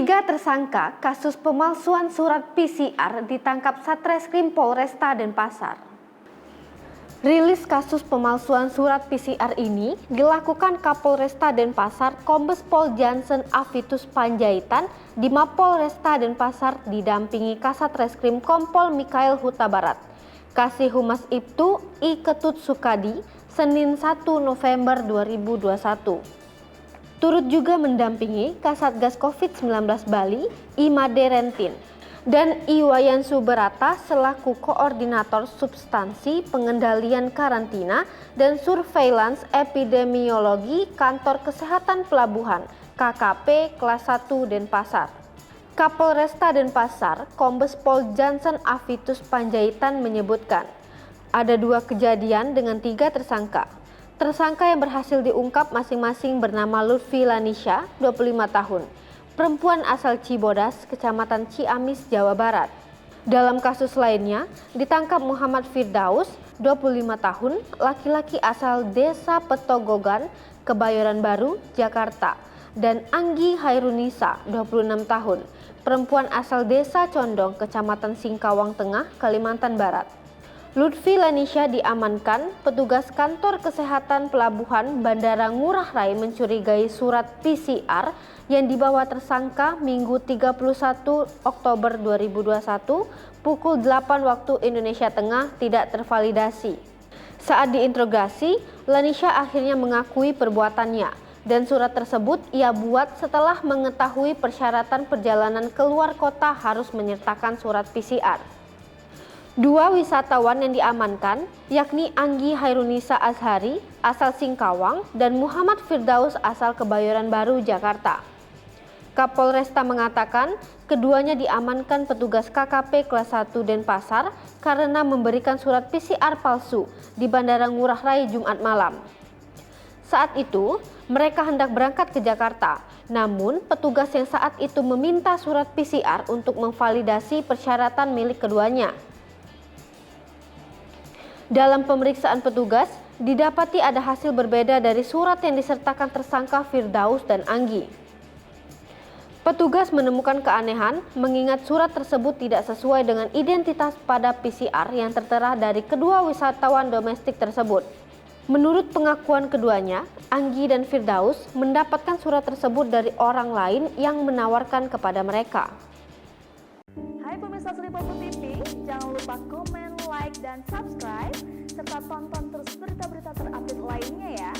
Tiga tersangka kasus pemalsuan surat PCR ditangkap Satreskrim Polresta Denpasar. Rilis kasus pemalsuan surat PCR ini dilakukan Kapolresta Denpasar Kombes Pol Jansen Avitus Panjaitan di Mapolresta Denpasar didampingi Kasat Reskrim Kompol Mikael Huta Barat. Kasih Humas Ibtu I Ketut Sukadi, Senin 1 November 2021. Turut juga mendampingi Kasatgas COVID-19 Bali, I Made Rentin, dan I Wayan Suberata selaku Koordinator Substansi Pengendalian Karantina dan Surveillance Epidemiologi Kantor Kesehatan Pelabuhan, KKP Kelas 1 Denpasar. Kapolresta Denpasar, Kombes Pol Jansen Avitus Panjaitan menyebutkan, ada 2 kejadian dengan 3 tersangka. Tersangka yang berhasil diungkap masing-masing bernama Lutfi Lanisha, 25 tahun, perempuan asal Cibodas, Kecamatan Ciamis, Jawa Barat. Dalam kasus lainnya, ditangkap Muhammad Firdaus, 25 tahun, laki-laki asal Desa Petogogan, Kebayoran Baru, Jakarta, dan Anggi Hairunisa, 26 tahun, perempuan asal Desa Condong, Kecamatan Singkawang Tengah, Kalimantan Barat. Lutfi Lanisha diamankan, petugas kantor kesehatan pelabuhan Bandara Ngurah Rai mencurigai surat PCR yang dibawa tersangka Minggu 31 Oktober 2021 pukul 8 waktu Indonesia Tengah tidak tervalidasi. Saat diinterogasi, Lanisha akhirnya mengakui perbuatannya dan surat tersebut ia buat setelah mengetahui persyaratan perjalanan keluar kota harus menyertakan surat PCR. 2 wisatawan yang diamankan, yakni Anggi Hairunisa Azhari, asal Singkawang, dan Muhammad Firdaus asal Kebayoran Baru, Jakarta. Kapolresta mengatakan, keduanya diamankan petugas KKP Kelas 1 Denpasar karena memberikan surat PCR palsu di Bandara Ngurah Rai Jumat malam. Saat itu, mereka hendak berangkat ke Jakarta, namun petugas yang saat itu meminta surat PCR untuk memvalidasi persyaratan milik keduanya. Dalam pemeriksaan petugas, didapati ada hasil berbeda dari surat yang disertakan tersangka Firdaus dan Anggi. Petugas menemukan keanehan mengingat surat tersebut tidak sesuai dengan identitas pada PCR yang tertera dari kedua wisatawan domestik tersebut. Menurut pengakuan keduanya, Anggi dan Firdaus mendapatkan surat tersebut dari orang lain yang menawarkan kepada mereka. Hai pemirsa Selipopo TV, jangan lupa komen, like, dan subscribe, serta tonton terus berita-berita terupdate lainnya ya.